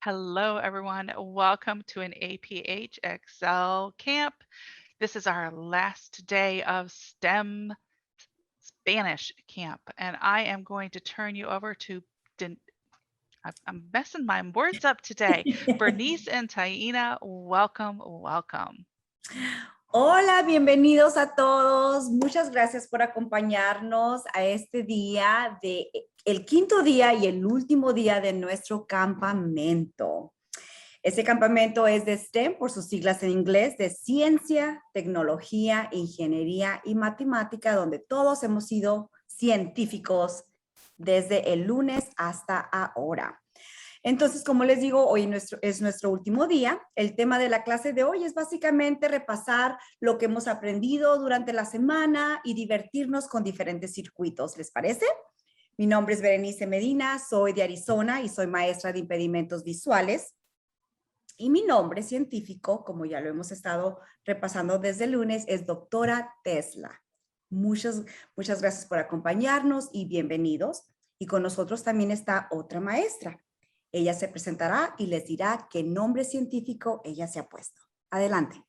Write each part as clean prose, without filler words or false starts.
Hello, everyone. Welcome to an APH Excel camp. This is our last day of STEM Spanish camp, and I am going to turn you over to, I'm messing my words up today. Bernice and Taina, welcome, welcome. Hola, bienvenidos a todos. Muchas gracias por acompañarnos a este día el quinto día y el último día de nuestro campamento. Este campamento es de STEM, por sus siglas en inglés, de Ciencia, Tecnología, Ingeniería y Matemática, donde todos hemos sido científicos desde el lunes hasta ahora. Entonces, como les digo, hoy es nuestro último día. El tema de la clase de hoy es básicamente repasar lo que hemos aprendido durante la semana y divertirnos con diferentes circuitos. ¿Les parece? Mi nombre es Berenice Medina, soy de Arizona y soy maestra de impedimentos visuales. Y mi nombre científico, como ya lo hemos estado repasando desde el lunes, es doctora Tesla. Muchas gracias por acompañarnos y bienvenidos. Y con nosotros también está otra maestra. Ella se presentará y les dirá qué nombre científico ella se ha puesto. Adelante.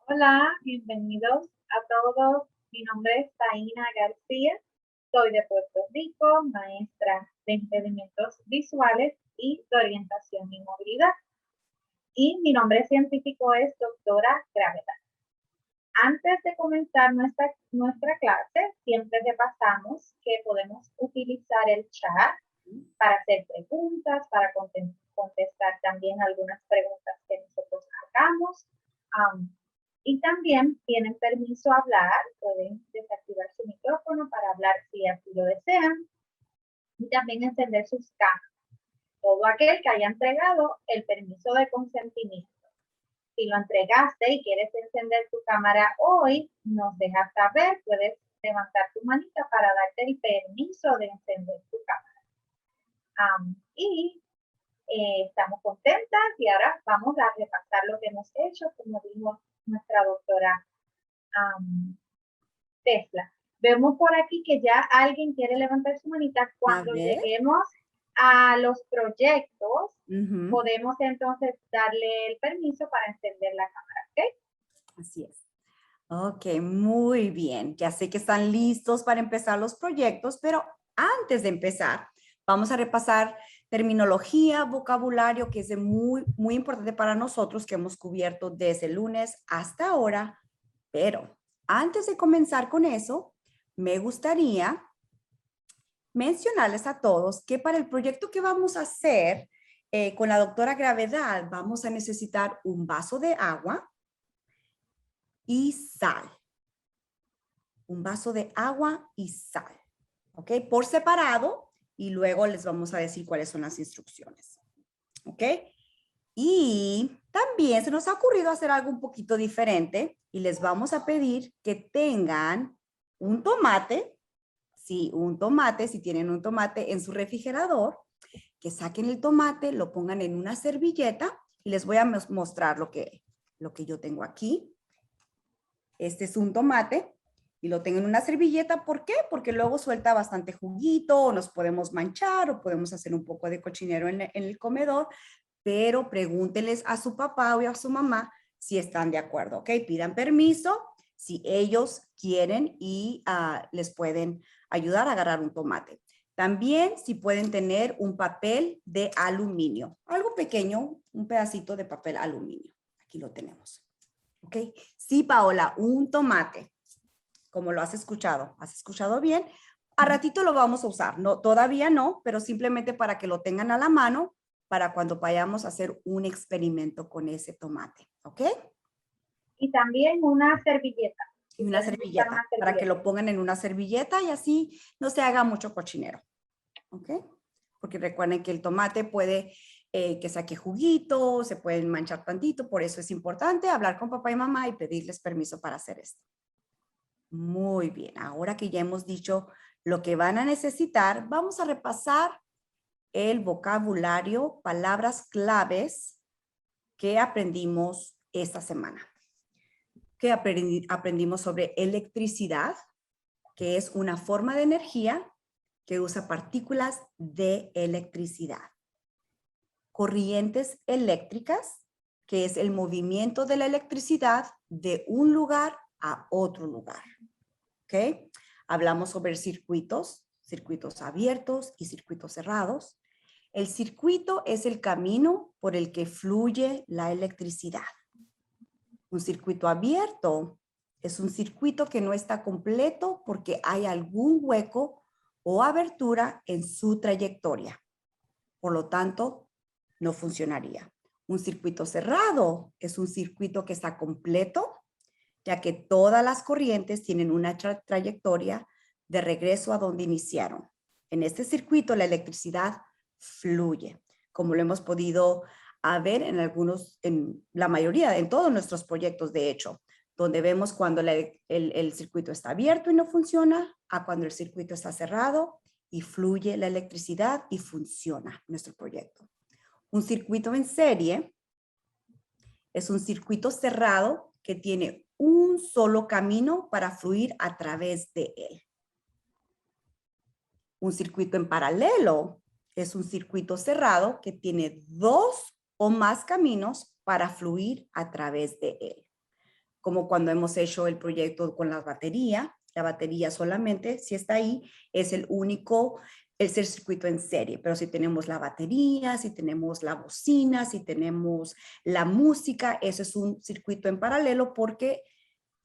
Hola, bienvenidos a todos. Mi nombre es Taina García. Soy de Puerto Rico, maestra de impedimentos visuales y de orientación y movilidad. Y mi nombre científico es doctora Gravedad. Antes de comenzar nuestra clase, siempre repasamos que podemos utilizar el chat para hacer preguntas, para contestar también algunas preguntas que nosotros hagamos. Y también tienen permiso a hablar, pueden desactivar su micrófono para hablar si así lo desean. Y también encender sus cámaras. Todo aquel que haya entregado el permiso de consentimiento. Si lo entregaste y quieres encender tu cámara hoy, nos dejas saber, puedes levantar tu manita para darte el permiso de encender tu cámara. Estamos contentas y ahora vamos a repasar lo que hemos hecho, como dijo nuestra doctora Tesla. Vemos por aquí que ya alguien quiere levantar su manita. Cuando lleguemos a los proyectos, podemos entonces darle el permiso para encender la cámara, ¿ok? Así es. Ok, muy bien. Ya sé que están listos para empezar los proyectos, pero antes de empezar, vamos a repasar terminología, vocabulario, que es muy importante para nosotros, que hemos cubierto desde el lunes hasta ahora. Pero antes de comenzar con eso, me gustaría mencionarles a todos que para el proyecto que vamos a hacer con la doctora Gravedad, vamos a necesitar un vaso de agua y sal. Un vaso de agua y sal. ¿Ok? Por separado. Y luego les vamos a decir cuáles son las instrucciones. ¿Ok? Y también se nos ha ocurrido hacer algo un poquito diferente y les vamos a pedir que tengan un tomate. Sí, un tomate, si tienen un tomate en su refrigerador, que saquen el tomate, lo pongan en una servilleta y les voy a mostrar lo que yo tengo aquí. Este es un tomate. Y lo tengo en una servilleta. ¿Por qué? Porque luego suelta bastante juguito, o nos podemos manchar, o podemos hacer un poco de cochinero en el comedor, pero pregúntenles a su papá o a su mamá si están de acuerdo, ¿ok? Pidan permiso si ellos quieren y les pueden ayudar a agarrar un tomate. También si pueden tener un papel de aluminio, algo pequeño, un pedacito de papel aluminio. Aquí lo tenemos, ¿ok? Sí, Paola, un tomate. Como lo has escuchado bien. A ratito lo vamos a usar, no, todavía no, pero simplemente para que lo tengan a la mano para cuando vayamos a hacer un experimento con ese tomate, ¿ok? Y también una servilleta. Y una servilleta, para que lo pongan en una servilleta y así no se haga mucho cochinero, ¿ok? Porque recuerden que el tomate puede que saque juguito, se pueden manchar tantito, por eso es importante hablar con papá y mamá y pedirles permiso para hacer esto. Muy bien, ahora que ya hemos dicho lo que van a necesitar, vamos a repasar el vocabulario, palabras claves que aprendimos esta semana. Que aprendimos sobre electricidad, que es una forma de energía que usa partículas de electricidad. corrientes eléctricas, que es el movimiento de la electricidad de un lugar a otro lugar. ¿Ok? Hablamos sobre circuitos, circuitos abiertos y circuitos cerrados. El circuito es el camino por el que fluye la electricidad. Un circuito abierto es un circuito que no está completo porque hay algún hueco o abertura en su trayectoria. Por lo tanto, no funcionaría. Un circuito cerrado es un circuito que está completo, ya que todas las corrientes tienen una trayectoria de regreso a donde iniciaron. En este circuito, la electricidad fluye, como lo hemos podido ver en la mayoría, en todos nuestros proyectos, de hecho, donde vemos cuando el circuito está abierto y no funciona, a cuando el circuito está cerrado y fluye la electricidad y funciona nuestro proyecto. Un circuito en serie es un circuito cerrado que tiene un solo camino para fluir a través de él. Un circuito en paralelo es un circuito cerrado que tiene dos o más caminos para fluir a través de él. Como cuando hemos hecho el proyecto con la batería solamente, si está ahí, es el circuito en serie. Pero si tenemos la batería, si tenemos la bocina, si tenemos la música, ese es un circuito en paralelo porque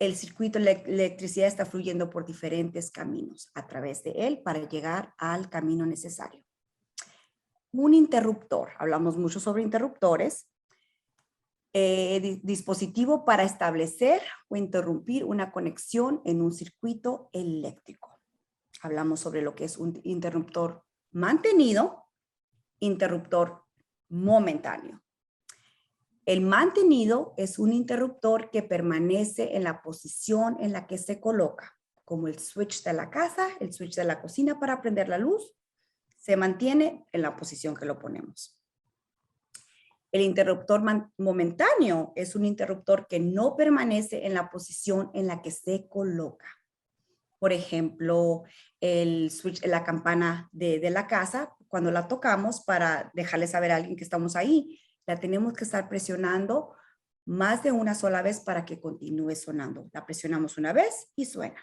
el circuito de electricidad está fluyendo por diferentes caminos a través de él para llegar al camino necesario. Un interruptor, hablamos mucho sobre interruptores, dispositivo para establecer o interrumpir una conexión en un circuito eléctrico. Hablamos sobre lo que es un interruptor mantenido, interruptor momentáneo. El mantenido es un interruptor que permanece en la posición en la que se coloca, como el switch de la casa, el switch de la cocina para prender la luz, se mantiene en la posición que lo ponemos. El interruptor momentáneo es un interruptor que no permanece en la posición en la que se coloca. Por ejemplo, el switch, la campana de la casa, cuando la tocamos para dejarle saber a alguien que estamos ahí, la tenemos que estar presionando más de una sola vez para que continúe sonando. La presionamos una vez y suena.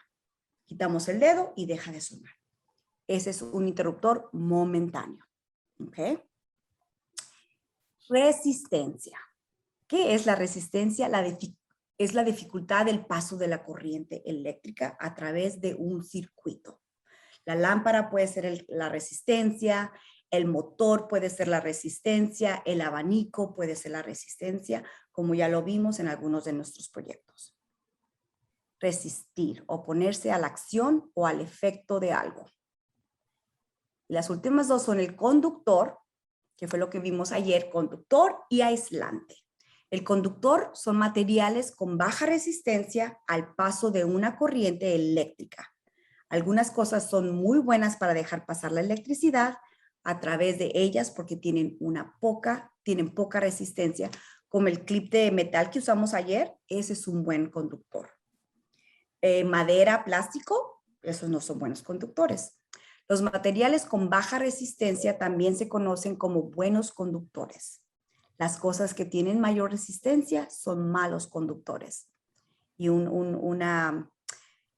Quitamos el dedo y deja de sonar. Ese es un interruptor momentáneo. ¿Ok? Resistencia. ¿Qué es la resistencia? Es la dificultad del paso de la corriente eléctrica a través de un circuito. La lámpara puede ser la resistencia, el motor puede ser la resistencia, el abanico puede ser la resistencia, como ya lo vimos en algunos de nuestros proyectos. Resistir, oponerse a la acción o al efecto de algo. Y las últimas dos son el conductor, que fue lo que vimos ayer, conductor y aislante. El conductor son materiales con baja resistencia al paso de una corriente eléctrica. Algunas cosas son muy buenas para dejar pasar la electricidad a través de ellas porque tienen poca resistencia, como el clip de metal que usamos ayer, ese es un buen conductor. Madera, plástico, esos no son buenos conductores. Los materiales con baja resistencia también se conocen como buenos conductores. Las cosas que tienen mayor resistencia son malos conductores. Y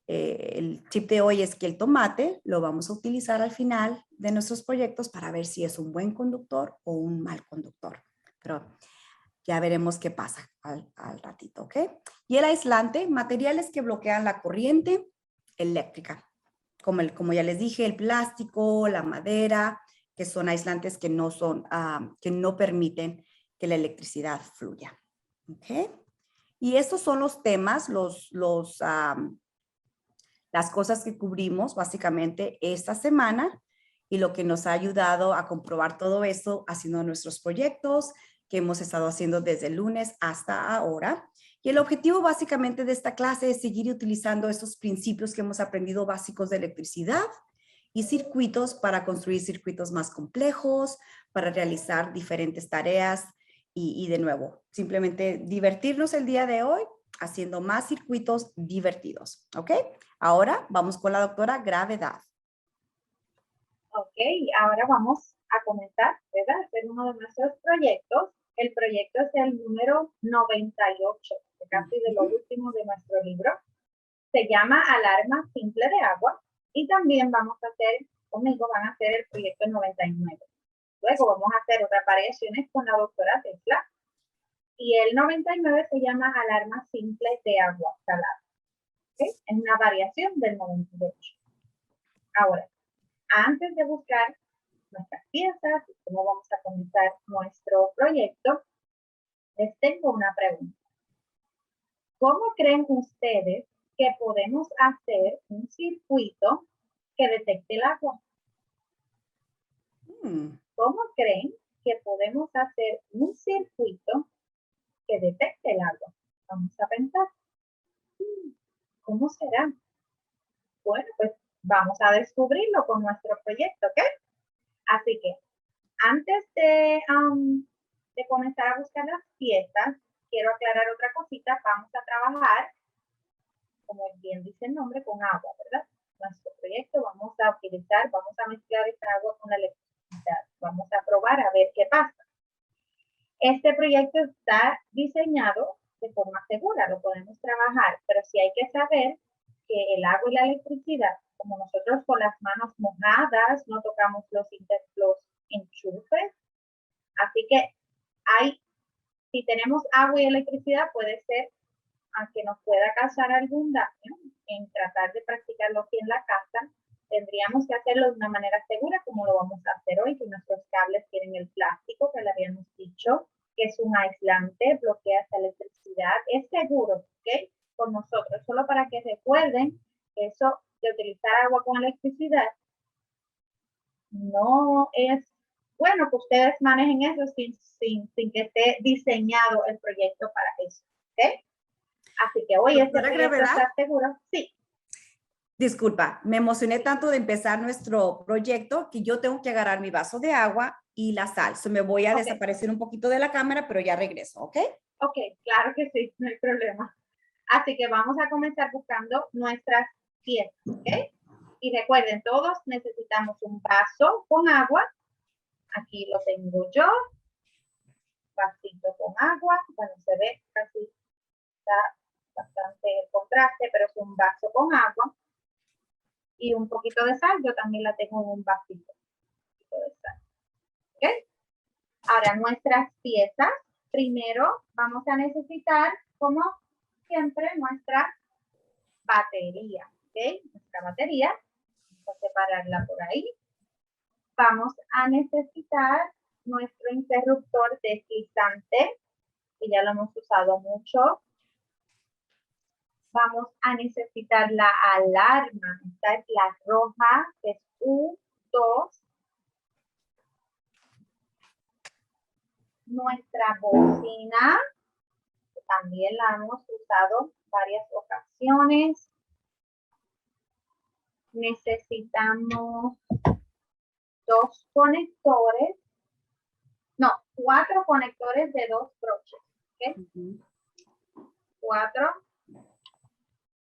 el tip de hoy es que el tomate lo vamos a utilizar al final de nuestros proyectos para ver si es un buen conductor o un mal conductor. Pero ya veremos qué pasa al ratito, ¿ok? Y el aislante, materiales que bloquean la corriente eléctrica. Como ya les dije, el plástico, la madera, que son aislantes que no permiten que la electricidad fluya. ¿Ok? Y estos son los temas, las cosas que cubrimos básicamente esta semana y lo que nos ha ayudado a comprobar todo esto haciendo nuestros proyectos que hemos estado haciendo desde el lunes hasta ahora. Y el objetivo básicamente de esta clase es seguir utilizando estos principios que hemos aprendido básicos de electricidad y circuitos para construir circuitos más complejos, para realizar diferentes tareas y de nuevo, simplemente divertirnos el día de hoy haciendo más circuitos divertidos, ¿ok? Ahora vamos con la doctora Gravedad. Ok, ahora vamos a comenzar, ¿verdad? Hacer hacer uno de nuestros proyectos. El proyecto es el número 98, casi de lo último de nuestro libro. Se llama Alarma Simple de Agua. Y también vamos a hacer, conmigo van a hacer el proyecto 99. Luego vamos a hacer otras variaciones con la doctora Tesla. Y el 99 se llama Alarma Simple de Agua Salada. ¿Okay? Es una variación del 98. Ahora, antes de buscar nuestras piezas y cómo vamos a comenzar nuestro proyecto, les tengo una pregunta. ¿Cómo creen ustedes que podemos hacer un circuito que detecte el agua? ¿Cómo creen que podemos hacer un circuito que detecte el agua? Vamos a pensar. ¿Cómo será? Bueno, pues vamos a descubrirlo con nuestro proyecto, ¿ok? Así que antes de comenzar a buscar las piezas, quiero aclarar otra cosita. Vamos a trabajar, como bien dice el nombre, con agua, ¿verdad? Nuestro proyecto vamos a mezclar esta agua con la electricidad. Vamos a probar a ver qué pasa. Este proyecto está diseñado de forma segura, lo podemos trabajar, pero sí hay que saber que el agua y la electricidad, como nosotros con las manos mojadas no tocamos los enchufes, así que si tenemos agua y electricidad puede ser, aunque nos pueda causar algún daño en tratar de practicarlo aquí en la casa, tendríamos que hacerlo de una manera segura como lo vamos a hacer hoy, que nuestros cables tienen el plástico que le habíamos dicho, que es un aislante, bloquea esa electricidad, es seguro, ¿ok? Con nosotros, solo para que recuerden que eso de utilizar agua con electricidad no es bueno que ustedes manejen eso sin que esté diseñado el proyecto para eso, ¿ok? Así que hoy este proyecto está seguro. Sí. Disculpa, me emocioné tanto de empezar nuestro proyecto que yo tengo que agarrar mi vaso de agua y la sal. Me voy a desaparecer un poquito de la cámara, pero ya regreso, ¿ok? Ok, claro que sí, no hay problema. Así que vamos a comenzar buscando nuestras piezas, ¿ok? Y recuerden, todos necesitamos un vaso con agua. Aquí lo tengo yo. Vasito con agua. Bueno, se ve casi, está bastante contraste, pero es un vaso con agua. Y un poquito de sal, yo también la tengo en un vasito. Un poquito de sal. ¿Ok? Ahora, nuestras piezas. Primero, vamos a necesitar, como siempre, nuestra batería. ¿Ok? Nuestra batería. Vamos a separarla por ahí. Vamos a necesitar nuestro interruptor deslizante, que ya lo hemos usado mucho. Vamos a necesitar la alarma. Esta es la roja, que es U2. Nuestra bocina, que también la hemos usado varias ocasiones. Necesitamos 2 conectores. No, 4 conectores de 2 broches. ¿Okay? 4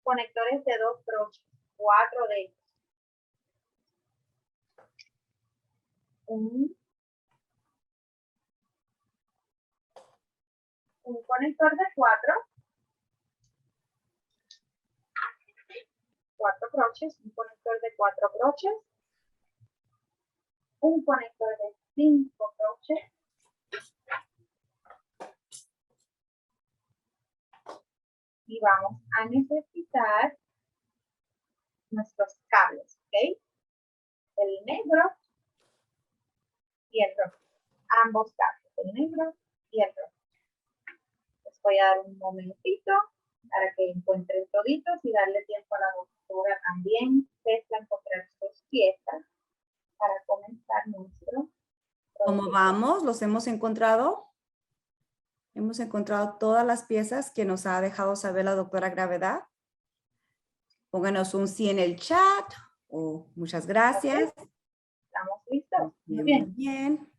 conectores de 2 broches. 4 de ellos. Un conector de 4. 4 broches. Un conector de 4 broches. Un conector de 5 broches. Y vamos a necesitar nuestros cables, ¿ok? El negro y el rojo. Ambos cables, el negro y el rojo. Les voy a dar un momentito para que encuentren toditos y darle tiempo a la doctora también a encontrar sus piezas para comenzar nuestro proyecto. ¿Cómo vamos? ¿Los hemos encontrado? Hemos encontrado todas las piezas que nos ha dejado saber la doctora Gravedad. Pónganos un sí en el chat. Muchas gracias. Okay. ¿Estamos listos? Muy bien. Muy bien.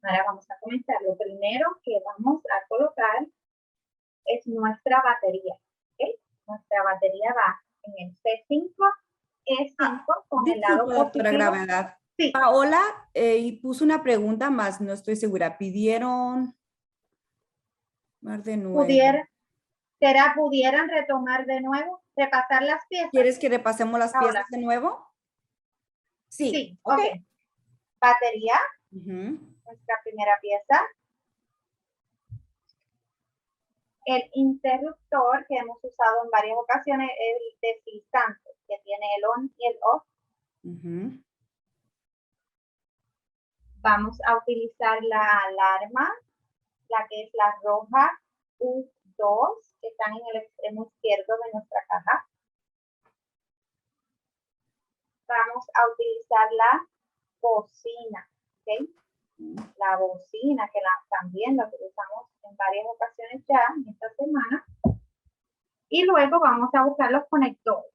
Ahora vamos a comenzar. Lo primero que vamos a colocar es nuestra batería. ¿Okay? Nuestra batería va en el C5, E5 con el lado positivo. Doctora Gravedad. Sí, Paola y puso una pregunta más, no estoy segura. Pidieron mar de nuevo. pudieran retomar de nuevo, repasar las piezas. ¿Quieres que repasemos las Paola. piezas de nuevo? Sí. Sí, Ok. ok. Batería, Ujú. nuestra primera pieza. El interruptor que hemos usado en varias ocasiones es el deslizante, que tiene el on y el off. Ujú. Vamos a utilizar la alarma, la que es la roja U2, que están en el extremo izquierdo de nuestra caja. Vamos a utilizar la bocina, ¿ok? La bocina, que también la utilizamos en varias ocasiones ya en esta semana. Y luego vamos a buscar los conectores.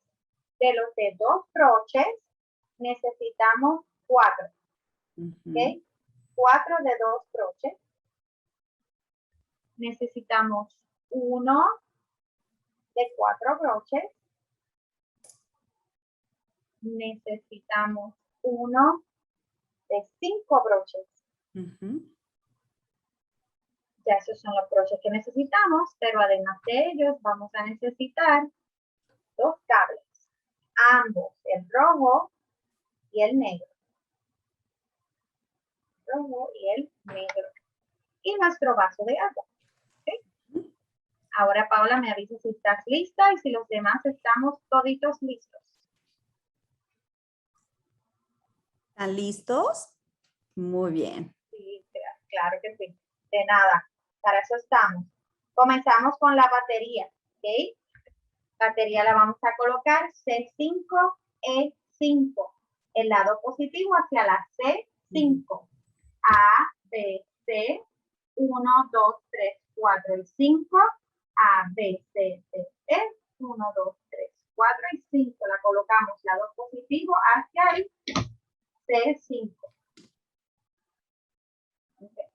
De los de 2 broches, necesitamos 4, ¿ok? 4 de 2 broches. Necesitamos uno de 4 broches. Necesitamos uno de 5 broches. Ya esos son los broches que necesitamos, pero además de ellos vamos a necesitar 2 cables, ambos, el rojo y el negro. Rojo y el negro. Y nuestro vaso de agua. ¿Okay? Ahora, Paola, me avisa si estás lista y si los demás estamos toditos listos. ¿Están listos? Muy bien. Sí, claro que sí. De nada, para eso estamos. Comenzamos con la batería, ¿ok? Batería la vamos a colocar C5E5. El lado positivo hacia la C5. A, B, C, 1, 2, 3, 4 y 5. A, B, C, D, E, 1, 2, 3, 4 y 5. La colocamos lado positivo hacia el C5. Okay.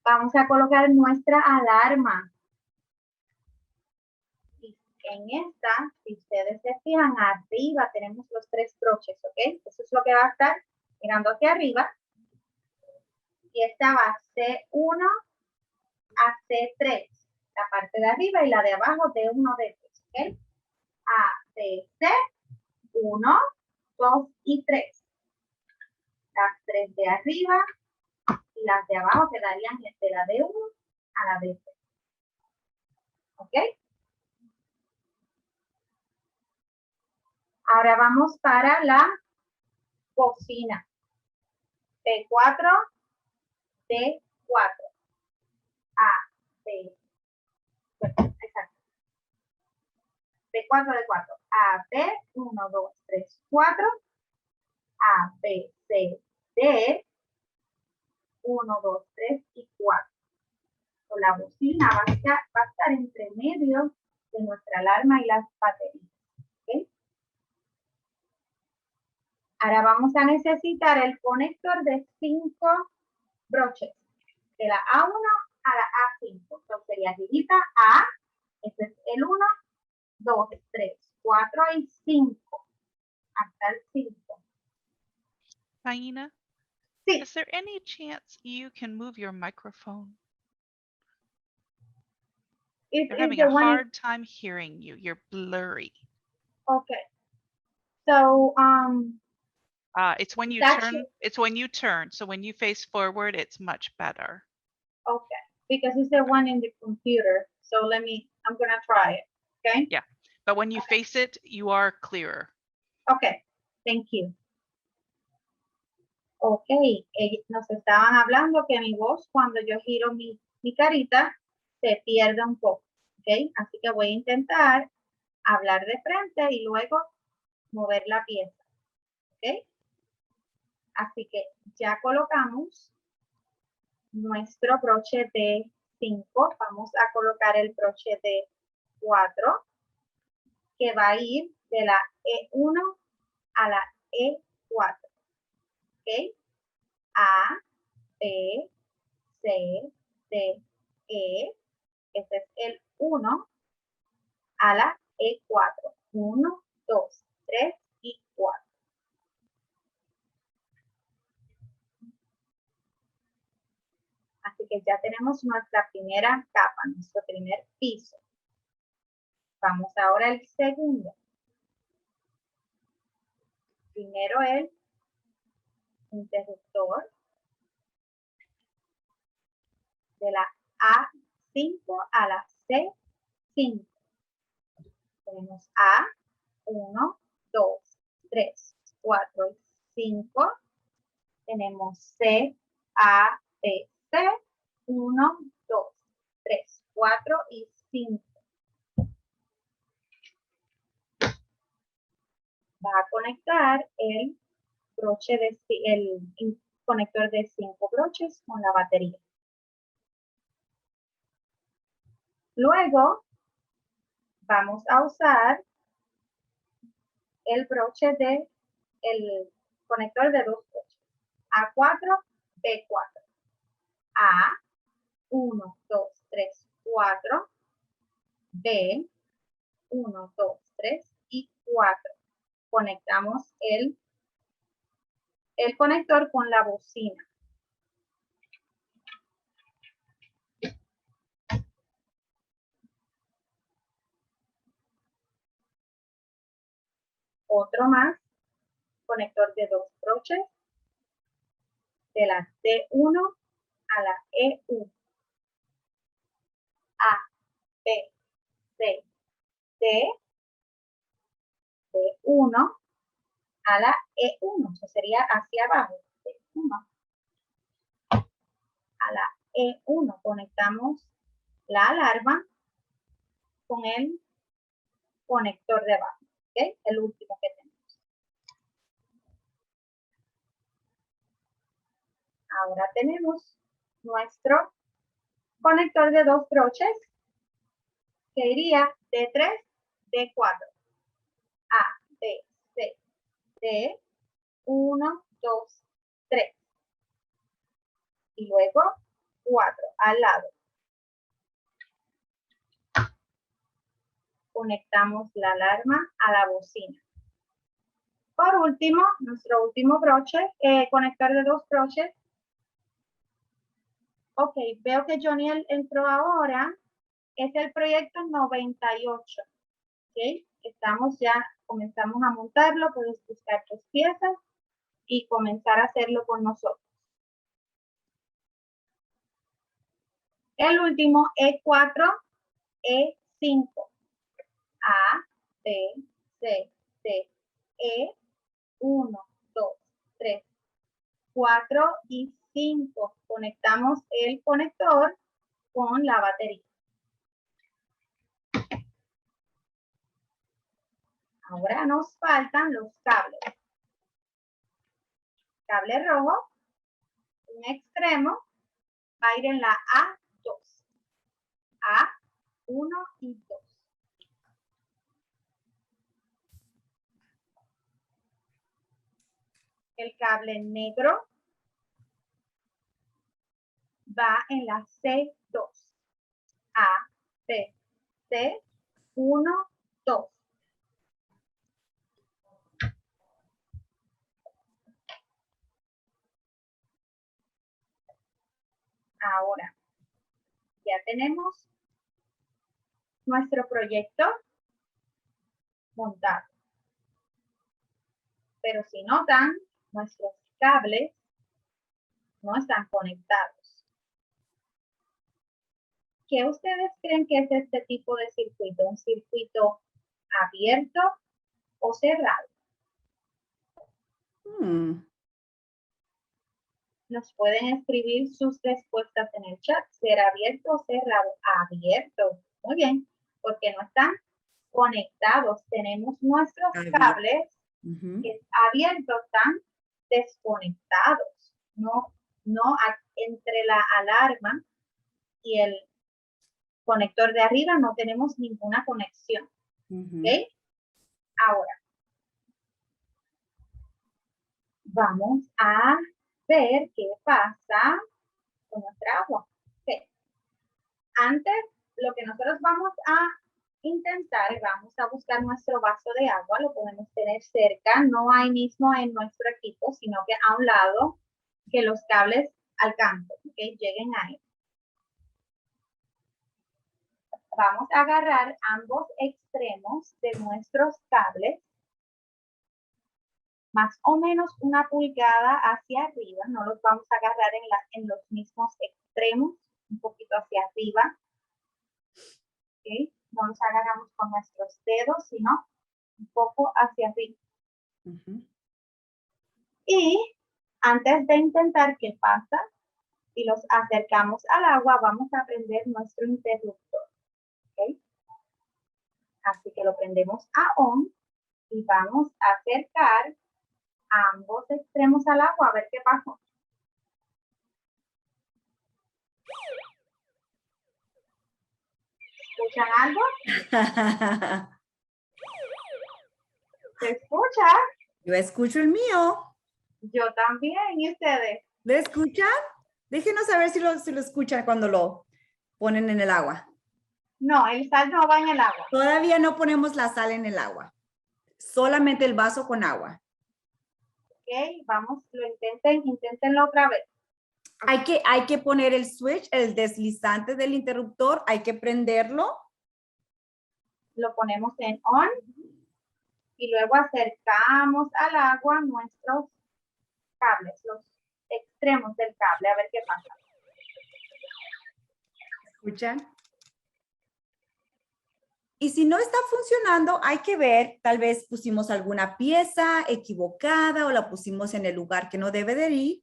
Vamos a colocar nuestra alarma. Y en esta, si ustedes se fijan, arriba tenemos los 3 broches, ¿ok? Eso es lo que va a estar mirando hacia arriba. Y esta va C1 a C3, la parte de arriba y la de abajo de 1 de 3, ¿ok? A, B, C, 1, 2 y 3. Las 3 de arriba y las de abajo quedarían de la D1 a la D3. ¿Ok? Ahora vamos para la bocina. P4, D4. A, B, exacto. D4, D4. A, B, 1, 2, 3, 4. A, B, C, D. 1, 2, 3 y 4. Con la bocina va a estar entre medio de nuestra alarma y las baterías. ¿Okay? Ahora vamos a necesitar el conector de 5 broches. De la A1 a la A5. Entonces sería arribita A, este es el 1, 2, 3, 4 y 5. Hasta el 5. Taina, Sí. is there any chance you can move your microphone? They're having a hard time hearing you. You're blurry. Okay. So, it's when you turn. It's when you turn. So when you face forward, it's much better. Okay, because it's the one in the computer. So I'm gonna try it. Okay. Yeah, but when you face it, you are clearer. Okay, thank you. Okay, nos estaban hablando que mi voz cuando yo giro mi carita se pierde un poco. Okay, así que voy a intentar hablar de frente y luego mover la pieza. Okay. Así que ya colocamos nuestro broche de 5. Vamos a colocar el broche de 4, que va a ir de la E1 a la E4. ¿Ok? A, B, C, D, E. Este es el 1 a la E4. 1, 2, 3 y 4. que ya tenemos nuestra primera capa, nuestro primer piso. Vamos ahora al segundo. Primero el interruptor de la A5 a la C5. Tenemos A1, 2, 3, 4 y 5. Tenemos C, A, B, C, 1, 2, 3, 4 y 5. Va a conectar el broche el conector de 5 broches con la batería. Luego vamos a usar el broche de el conector de 2 broches. A4, B4. A, 1, 2, 3, 4. B, 1, 2, 3 y 4. Conectamos el conector con la bocina. Otro más, conector de 2 broches, de la D1 a la E1. A, B, C, D, D1 a la E1. Eso sería hacia abajo. D1 a la E1. Conectamos la alarma con el conector de abajo. ¿Okay? El último que tenemos. Ahora tenemos nuestro conector de 2 broches que iría D3, D4. A, B, C, D, 1, 2, 3. Y luego 4 al lado. Conectamos la alarma a la bocina. Por último, nuestro último broche, conector de 2 broches. Ok, veo que Johnny entró ahora. Es el proyecto 98. Ok, comenzamos a montarlo. Puedes buscar tus piezas y comenzar a hacerlo con nosotros. El último, E4, E5. A, B, C, D, E, 1, 2, 3, 4 y 5. Conectamos el conector con la batería. Ahora nos faltan los cables. Cable rojo, un extremo, va a ir en la A2. A1 y 2. El cable negro va en la C2. A, B, C, 1, 2. Ahora, ya tenemos nuestro proyecto montado. Pero si notan, nuestros cables no están conectados. ¿Qué ustedes creen que es este tipo de circuito? ¿Un circuito abierto o cerrado? Nos pueden escribir sus respuestas en el chat. ¿Será abierto o cerrado? Abierto. Muy bien, porque no están conectados. Tenemos nuestros cables que abiertos, están desconectados. No entre la alarma y el conector de arriba no tenemos ninguna conexión. ¿Ok? Ahora, vamos a ver qué pasa con nuestra agua. Okay. Antes, lo que nosotros vamos a intentar, vamos a buscar nuestro vaso de agua, lo podemos tener cerca, no ahí mismo en nuestro equipo, sino que a un lado, que los cables alcancen, ¿okay? Lleguen ahí. vamos a agarrar ambos extremos de nuestros cables, más o menos 1 pulgada hacia arriba, no los vamos a agarrar en los mismos extremos, un poquito hacia arriba. ¿Okay? No los agarramos con nuestros dedos, sino un poco hacia arriba. Y antes de intentar qué pasa, y los acercamos al agua, vamos a prender nuestro interruptor. ¿Okay? Así que lo prendemos a on y vamos a acercar ambos extremos al agua a ver qué pasa. ¿Escuchan algo? ¿Se escucha? Yo escucho el mío. Yo también, ¿y ustedes? ¿Lo escuchan? Déjenos saber si lo escuchan cuando lo ponen en el agua. No, el sal no va en el agua. Todavía no ponemos la sal en el agua. Solamente el vaso con agua. Ok, vamos, inténtenlo otra vez. Hay que poner el switch, el deslizante del interruptor, hay que prenderlo. Lo ponemos en on y luego acercamos al agua nuestros cables, los extremos del cable, a ver qué pasa. ¿Escuchan? Y si no está funcionando, hay que ver, tal vez pusimos alguna pieza equivocada o la pusimos en el lugar que no debe de ir.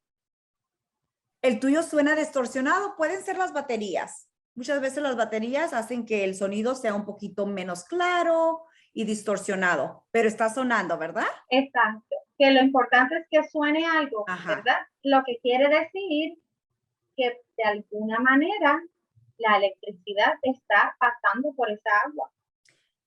El tuyo suena distorsionado, pueden ser las baterías. Muchas veces las baterías hacen que el sonido sea un poquito menos claro y distorsionado, pero está sonando, ¿verdad? Exacto, que lo importante es que suene algo, Ajá. ¿verdad? Lo que quiere decir que de alguna manera la electricidad está pasando por esa agua.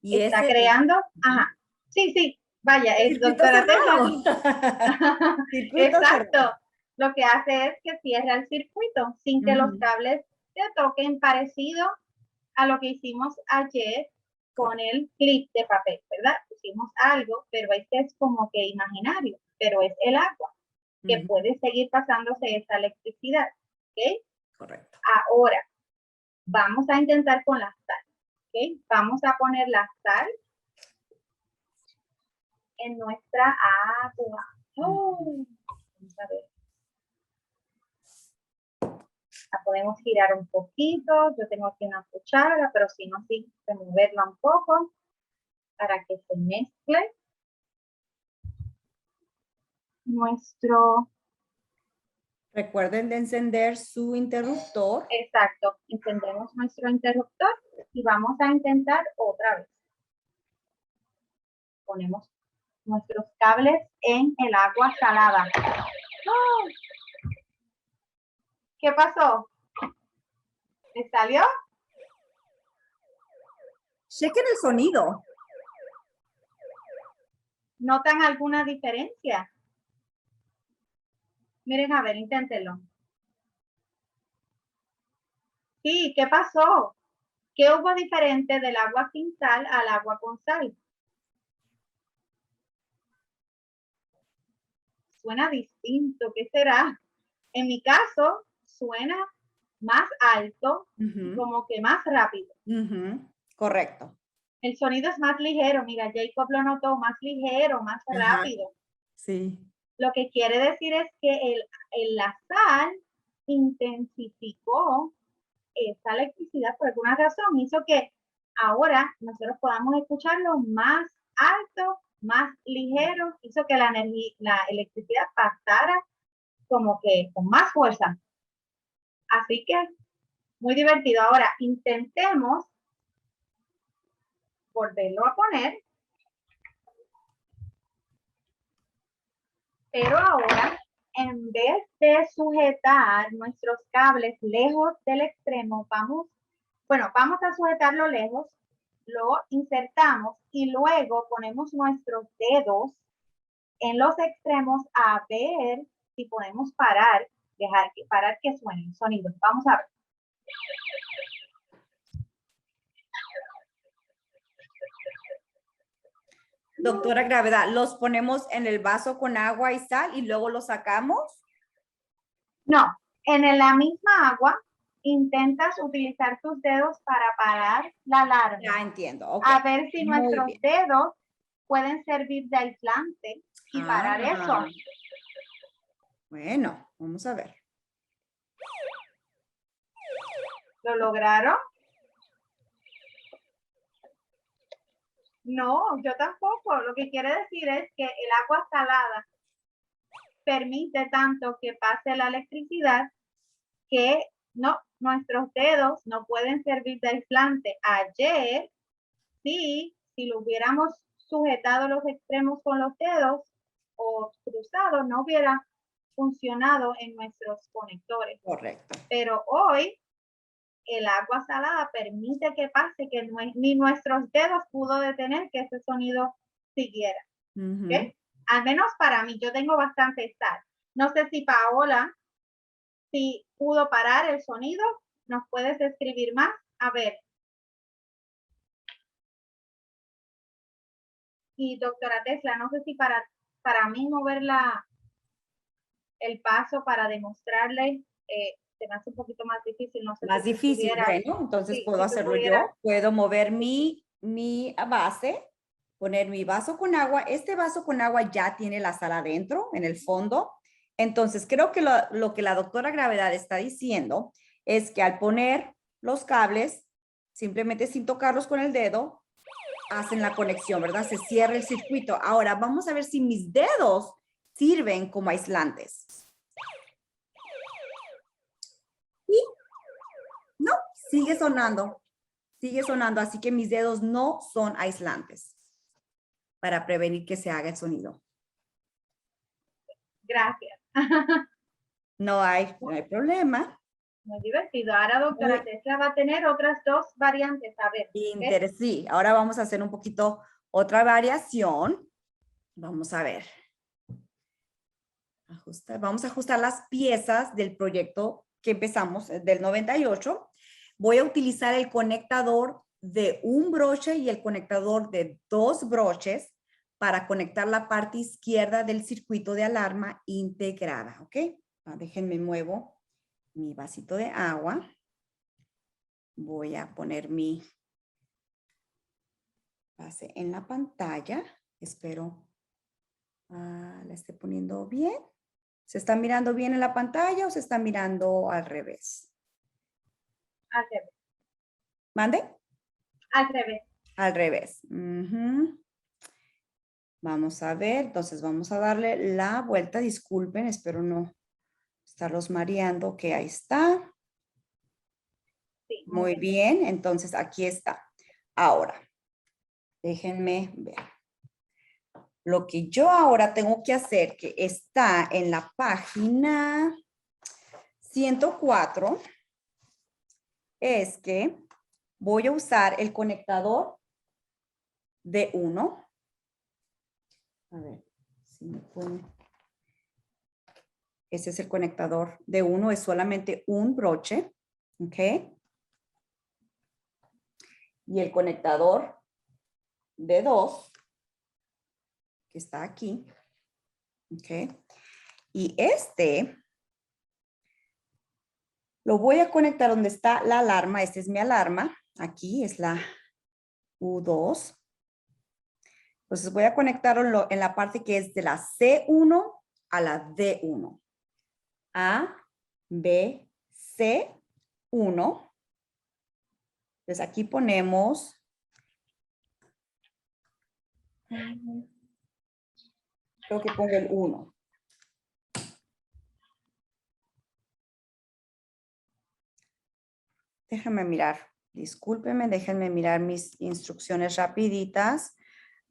Y está creando, ajá, sí, vaya, es circuito doctora cerrado. Tessa. Circuito Exacto, cerrado. lo que hace es que cierra el circuito sin que los cables se toquen, parecido a lo que hicimos ayer con el clip de papel, ¿verdad? Pusimos algo, pero este es como que imaginario, pero es el agua, que puede seguir pasándose esa electricidad, ¿ok? Correcto. Ahora, vamos a intentar con la sal, ¿ok? Vamos a poner la sal en nuestra agua. Vamos a ver. La podemos girar un poquito. Yo tengo aquí una cuchara, pero si no, sí, removerla un poco para que se mezcle nuestro... Recuerden de encender su interruptor. Exacto, encendemos nuestro interruptor y vamos a intentar otra vez. Ponemos nuestros cables en el agua salada. ¡Oh! ¿Qué pasó? ¿Le salió? Chequen el sonido. ¿Notan alguna diferencia? Miren, a ver, inténtenlo. Sí, ¿qué pasó? ¿Qué hubo diferente del agua sin sal al agua con sal? Suena distinto, ¿qué será? En mi caso, suena más alto, como que más rápido. Correcto. El sonido es más ligero, mira, Jacob lo notó más ligero, más rápido. Sí. Lo que quiere decir es que la sal intensificó esa electricidad por alguna razón, hizo que ahora nosotros podamos escucharlo más alto, más ligero, hizo que la electricidad pasara como que con más fuerza. Así que muy divertido. Ahora intentemos volverlo a poner, pero ahora en vez de sujetar nuestros cables lejos del extremo, vamos a sujetarlo lejos, lo insertamos y luego ponemos nuestros dedos en los extremos a ver si podemos parar que suene el sonido. Vamos a ver. Doctora Gravedad, ¿los ponemos en el vaso con agua y sal y luego los sacamos? No, en la misma agua intentas utilizar tus dedos para parar la alarma. Ya entiendo. Ok. A ver si Muy nuestros bien. dedos pueden servir de aislante y parar eso. Bueno, vamos a ver. ¿Lo lograron? No, yo tampoco. Lo que quiere decir es que el agua salada permite tanto que pase la electricidad que no, nuestros dedos no pueden servir de aislante. Ayer, sí, si lo hubiéramos sujetado los extremos con los dedos o cruzado, no hubiera funcionado en nuestros conectores. Correcto. Pero hoy el agua salada permite que pase, que ni nuestros dedos pudo detener que ese sonido siguiera. ¿Okay? Al menos para mí, yo tengo bastante sal. No sé si Paola, si pudo parar el sonido, ¿nos puedes escribir más? A ver. Y doctora Tesla, no sé si para mí mover el paso para demostrarle, se me hace un poquito más difícil. No sé Más si difícil, pudiera, bueno, entonces sí, puedo si hacerlo pudiera. yo. Puedo mover mi base, poner mi vaso con agua. Este vaso con agua ya tiene la sal adentro, en el fondo. Entonces, creo que lo que la doctora Gravedad está diciendo es que al poner los cables, simplemente sin tocarlos con el dedo, hacen la conexión, ¿verdad? Se cierra el circuito. Ahora, vamos a ver si mis dedos sirven como aislantes. Y no, sigue sonando, así que mis dedos no son aislantes para prevenir que se haga el sonido. Gracias. No hay problema. Muy divertido. Ahora, doctora Tesla va a tener otras dos variantes. A ver. Sí, ahora vamos a hacer un poquito otra variación. Vamos a ver. Vamos a ajustar las piezas del proyecto que empezamos del 98. Voy a utilizar el conectador de un broche y el conectador de 2 broches para conectar la parte izquierda del circuito de alarma integrada, ¿ok? Déjenme muevo mi vasito de agua. Voy a poner mi base en la pantalla. Espero la esté poniendo bien. ¿Se está mirando bien en la pantalla o se está mirando al revés? Al revés. ¿Mande? Al revés. Al revés. Vamos a ver, entonces vamos a darle la vuelta. Disculpen, espero no estarlos mareando, que ahí está. Sí, muy bien, entonces aquí está. Ahora, déjenme ver. Lo que yo ahora tengo que hacer, que está en la página 104, es que voy a usar el conectador de 1. A ver, si me pone. Ese es el conectador de 1, es solamente un broche, ¿ok? Y el conectador de 2, que está aquí, ¿ok? Y este lo voy a conectar donde está la alarma. Esta es mi alarma. Aquí es la U2. Entonces voy a conectarlo en la parte que es de la C1 a la D1. A, B, C, 1. Entonces aquí ponemos. Creo que pongo el 1. Déjame mirar. Discúlpenme, déjenme mirar mis instrucciones rapiditas.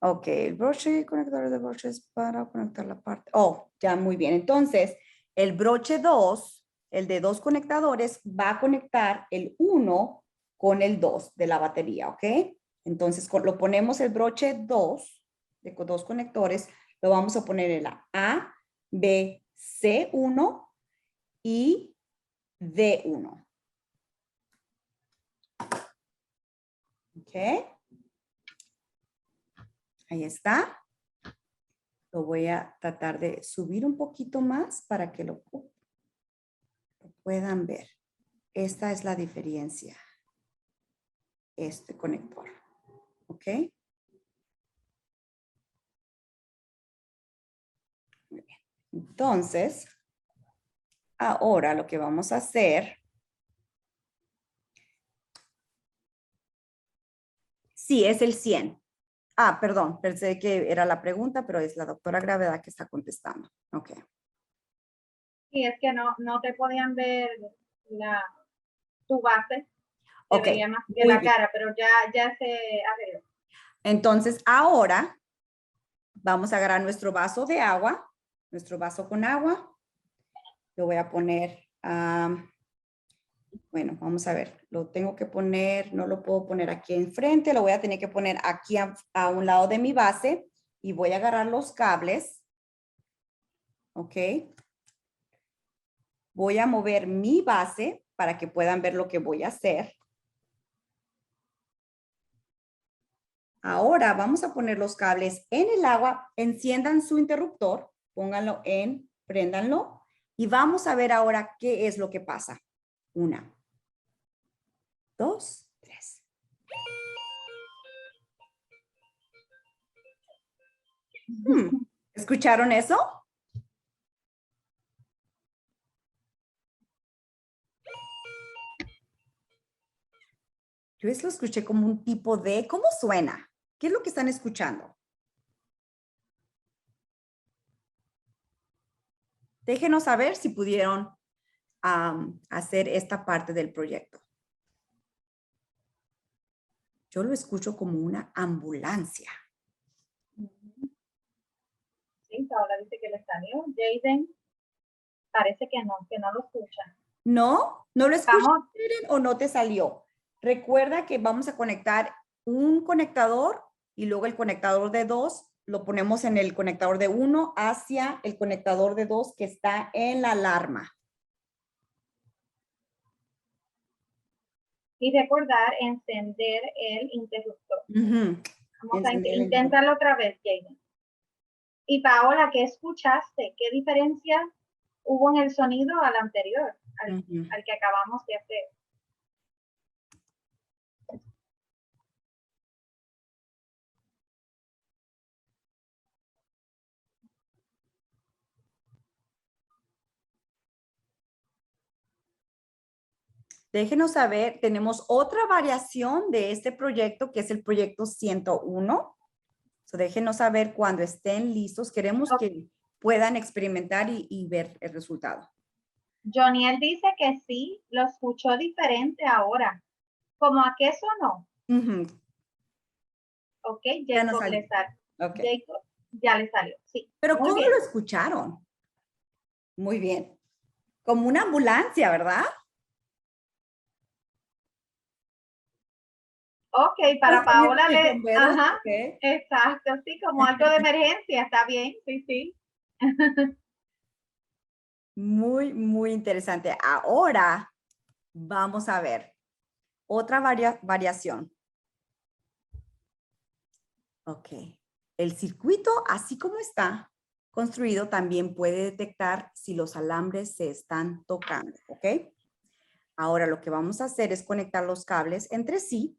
Ok, el broche, conector de broches para conectar la parte. Oh, ya muy bien. Entonces, el broche 2, el de 2 conectadores, va a conectar el 1 con el 2 de la batería, ¿ok? Entonces, lo ponemos el broche 2, de 2 conectores, lo vamos a poner en la A, B, C1 y D1. ¿Ok? Ahí está. Lo voy a tratar de subir un poquito más para que lo puedan ver. Esta es la diferencia. Este conector. ¿Ok? Muy bien. Entonces, ahora lo que vamos a hacer. Sí, es el 100. Ah, perdón, pensé que era la pregunta, pero es la doctora Gravedad que está contestando. Ok. Y es que no te podían ver tu base. Se Ok, veía más que muy la bien. cara, pero ya se arregló. Entonces, ahora vamos a agarrar nuestro vaso de agua, nuestro vaso con agua. Lo voy a poner, bueno, vamos a ver, lo tengo que poner, no lo puedo poner aquí enfrente, lo voy a tener que poner aquí a un lado de mi base y voy a agarrar los cables. ¿Ok? Voy a mover mi base para que puedan ver lo que voy a hacer. Ahora vamos a poner los cables en el agua, enciendan su interruptor, pónganlo en, préndanlo y vamos a ver ahora qué es lo que pasa. 1, 2, 3. ¿Escucharon eso? Yo lo escuché como un tipo de, ¿cómo suena? ¿Qué es lo que están escuchando? Déjenos saber si pudieron hacer esta parte del proyecto. Yo lo escucho como una ambulancia. Sí, ahora dice que le salió. Jaden parece que no lo escucha. ¿No? ¿No lo escuchas, Vamos, Jaden, o no te salió? Recuerda que vamos a conectar un conectador y luego el conectador de 2 lo ponemos en el conectador de 1 hacia el conectador de 2 que está en la alarma. y recordar encender el interruptor. Ujú. Vamos a Encender el interruptor. intentarlo otra vez, Jaden. Y Paola, ¿qué escuchaste? ¿Qué diferencia hubo en el sonido al anterior, al que acabamos de hacer? Déjenos saber, tenemos otra variación de este proyecto que es el proyecto 101. Déjenos saber cuando estén listos. Queremos que puedan experimentar y ver el resultado. Joniel dice que sí, lo escuchó diferente ahora. ¿Cómo a qué sonó? Ok, Ya nos Jacob salió. le salió. Okay. Jacob ya le salió, sí. Pero muy ¿cómo bien. lo escucharon? Muy bien. Como una ambulancia, ¿verdad? Ok, para Paola ajá, Okay. exacto, sí, como algo de emergencia, está bien, sí, sí. Muy, muy interesante. Ahora vamos a ver otra variación. Ok. El circuito, así como está construido, también puede detectar si los alambres se están tocando. Ok. Ahora lo que vamos a hacer es conectar los cables entre sí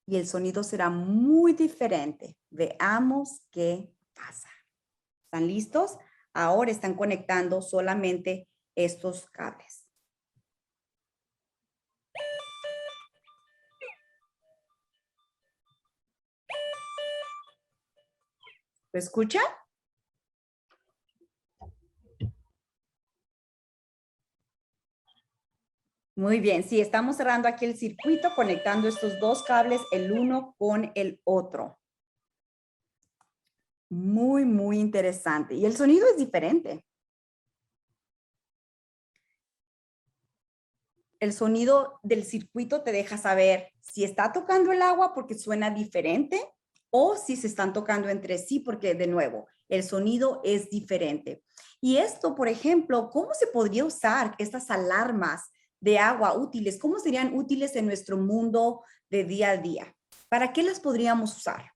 y el sonido será muy diferente. Veamos qué pasa. ¿Están listos? Ahora están conectando solamente estos cables. ¿Lo escuchan? Muy bien, sí, estamos cerrando aquí el circuito, conectando estos dos cables, el uno con el otro. Muy, muy interesante. Y el sonido es diferente. El sonido del circuito te deja saber si está tocando el agua porque suena diferente o si se están tocando entre sí porque, de nuevo, el sonido es diferente. Y esto, por ejemplo, ¿cómo se podría usar estas alarmas de agua útiles? ¿Cómo serían útiles en nuestro mundo de día a día? ¿Para qué las podríamos usar?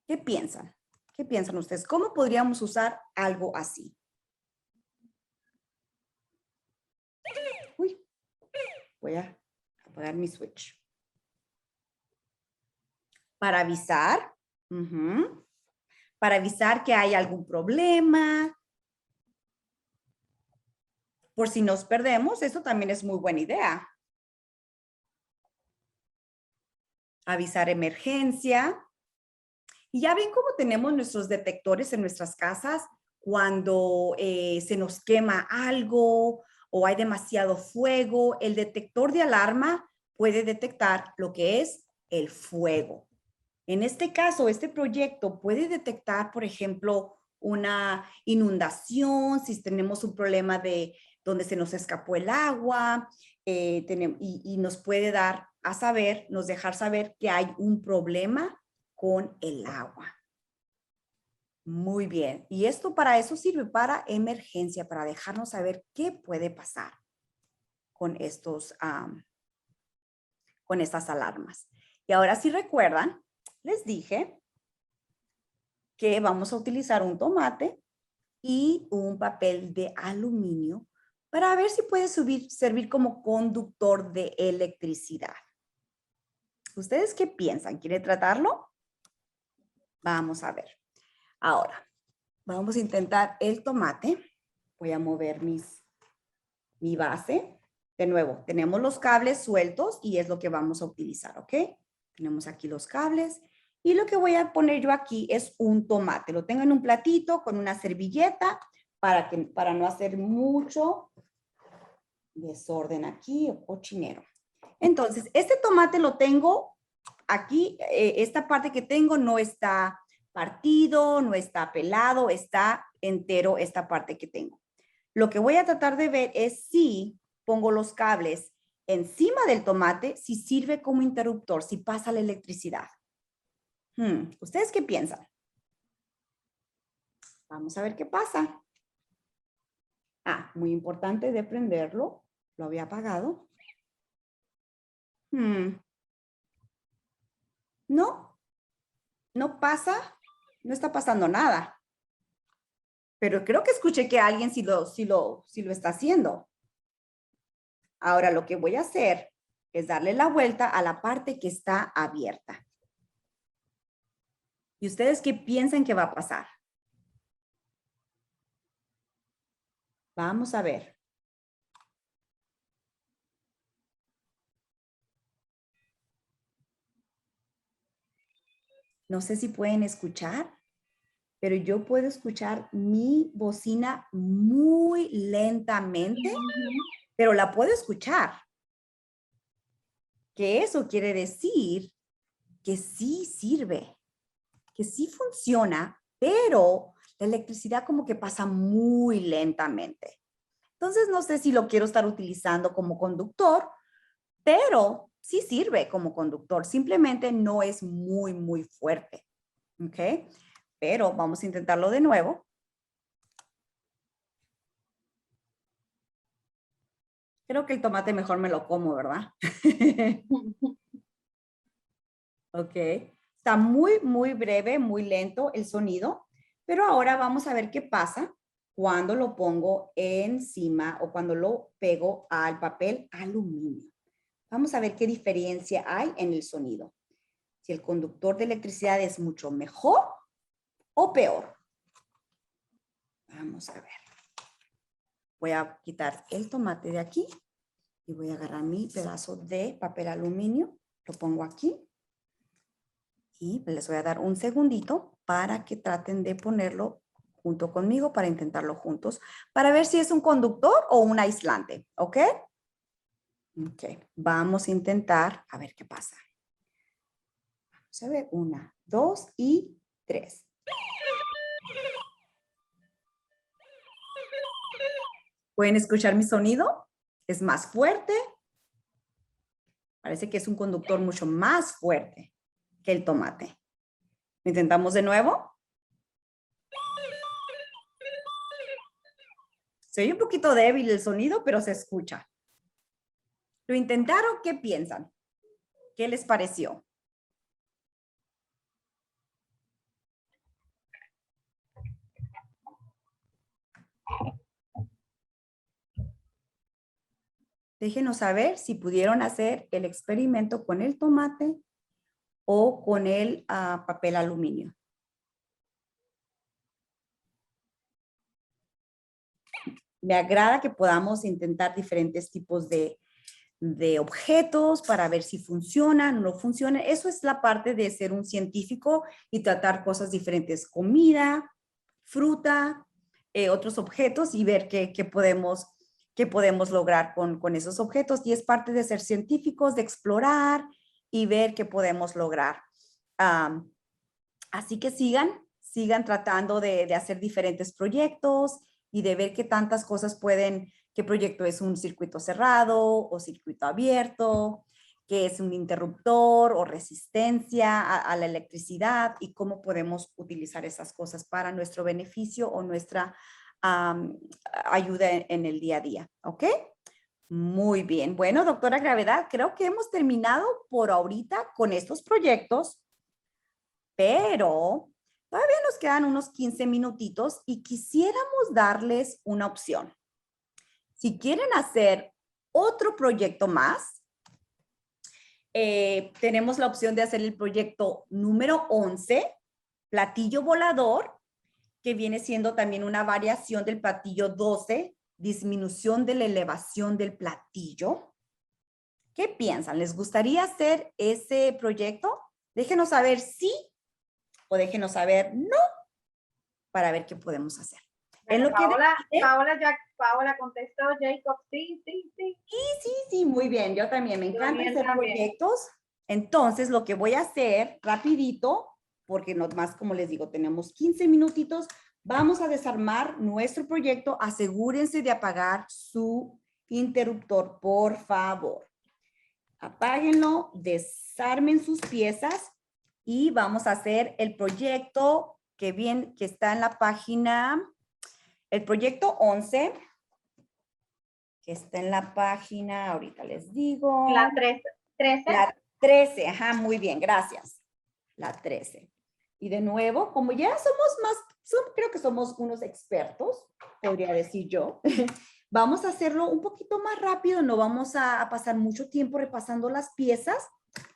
¿Qué piensan? ¿Qué piensan ustedes? ¿Cómo podríamos usar algo así? Uy. Voy a apagar mi switch. Para avisar. Para avisar que hay algún problema. Por si nos perdemos, eso también es muy buena idea. Avisar emergencia. Y ya ven cómo tenemos nuestros detectores en nuestras casas cuando se nos quema algo o hay demasiado fuego. El detector de alarma puede detectar lo que es el fuego. En este caso, este proyecto puede detectar, por ejemplo, una inundación, si tenemos un problema de donde se nos escapó el agua, y nos puede dar a saber, nos dejar saber que hay un problema con el agua. Muy bien. Y esto para eso sirve, para emergencia, para dejarnos saber qué puede pasar con con estas alarmas. Y ahora si recuerdan, les dije que vamos a utilizar un tomate y un papel de aluminio para ver si puede servir como conductor de electricidad. ¿Ustedes qué piensan? ¿Quieren tratarlo? Vamos a ver. Ahora, vamos a intentar el tomate. Voy a mover mi base. De nuevo, tenemos los cables sueltos y es lo que vamos a utilizar, ¿ok? Tenemos aquí los cables y lo que voy a poner yo aquí es un tomate. Lo tengo en un platito con una servilleta para no hacer mucho desorden aquí o cochinero. Entonces, este tomate lo tengo aquí, esta parte que tengo no está partido, no está pelado, está entero esta parte que tengo. Lo que voy a tratar de ver es si pongo los cables encima del tomate, si sirve como interruptor, si pasa la electricidad. ¿Ustedes qué piensan? Vamos a ver qué pasa. Muy importante de prenderlo. Lo había apagado. No, no pasa, no está pasando nada. Pero creo que escuché que alguien sí lo está haciendo. Ahora lo que voy a hacer es darle la vuelta a la parte que está abierta. ¿Y ustedes qué piensan que va a pasar? Vamos a ver. No sé si pueden escuchar, pero yo puedo escuchar mi bocina muy lentamente, pero la puedo escuchar. Que eso quiere decir que sí sirve, que sí funciona, pero la electricidad como que pasa muy lentamente. Entonces no sé si lo quiero estar utilizando como conductor, pero sí sirve como conductor. Simplemente no es muy fuerte. ¿Ok? Pero vamos a intentarlo de nuevo. Creo que el tomate mejor me lo como, ¿verdad? Ok. Está muy breve, muy lento el sonido, pero ahora vamos a ver qué pasa cuando lo pongo encima o cuando lo pego al papel aluminio. Vamos a ver qué diferencia hay en el sonido. Si el conductor de electricidad es mucho mejor o peor. Vamos a ver. Voy a quitar el tomate de aquí y voy a agarrar mi pedazo de papel aluminio. Lo pongo aquí. Y les voy a dar un segundito para que traten de ponerlo junto conmigo para intentarlo juntos, para ver si es un conductor o un aislante, ¿ok? Ok, vamos a intentar a ver qué pasa. Vamos a ver, 1, 2 y 3. ¿Pueden escuchar mi sonido? ¿Es más fuerte? Parece que es un conductor mucho más fuerte que el tomate. ¿Intentamos de nuevo? Se oye un poquito débil el sonido, pero se escucha. ¿Lo intentaron? ¿Qué piensan? ¿Qué les pareció? Déjenos saber si pudieron hacer el experimento con el tomate o con el papel aluminio. Me agrada que podamos intentar diferentes tipos de objetos para ver si funcionan o no funcionan. Eso es la parte de ser un científico y tratar cosas diferentes, comida, fruta, otros objetos y ver qué podemos lograr con esos objetos. Y es parte de ser científicos, de explorar y ver qué podemos lograr. Así que sigan tratando de hacer diferentes proyectos y de ver qué tantas cosas qué proyecto es un circuito cerrado o circuito abierto, qué es un interruptor o resistencia a la electricidad y cómo podemos utilizar esas cosas para nuestro beneficio o nuestra ayuda en el día a día, ¿ok? Muy bien. Bueno, doctora Gravedad, creo que hemos terminado por ahorita con estos proyectos, pero todavía nos quedan unos 15 minutitos y quisiéramos darles una opción. Si quieren hacer otro proyecto más, tenemos la opción de hacer el proyecto número 11, platillo volador, que viene siendo también una variación del platillo 12, disminución de la elevación del platillo. ¿Qué piensan? ¿Les gustaría hacer ese proyecto? Déjenos saber sí o déjenos saber no para ver qué podemos hacer. En lo Paola contestó, Jacob, sí. Sí, muy bien. Yo también me encanta hacer proyectos. Entonces, lo que voy a hacer rapidito, porque no más, como les digo, tenemos 15 minutitos, vamos a desarmar nuestro proyecto. Asegúrense de apagar su interruptor, por favor. Apáguenlo, desarmen sus piezas y vamos a hacer el proyecto que está en la página, el proyecto 11, que está en la página, ahorita les digo. La 13. La 13, ajá, muy bien, gracias. La 13. Y de nuevo, como ya creo que somos unos expertos, podría decir yo, vamos a hacerlo un poquito más rápido, no vamos a pasar mucho tiempo repasando las piezas,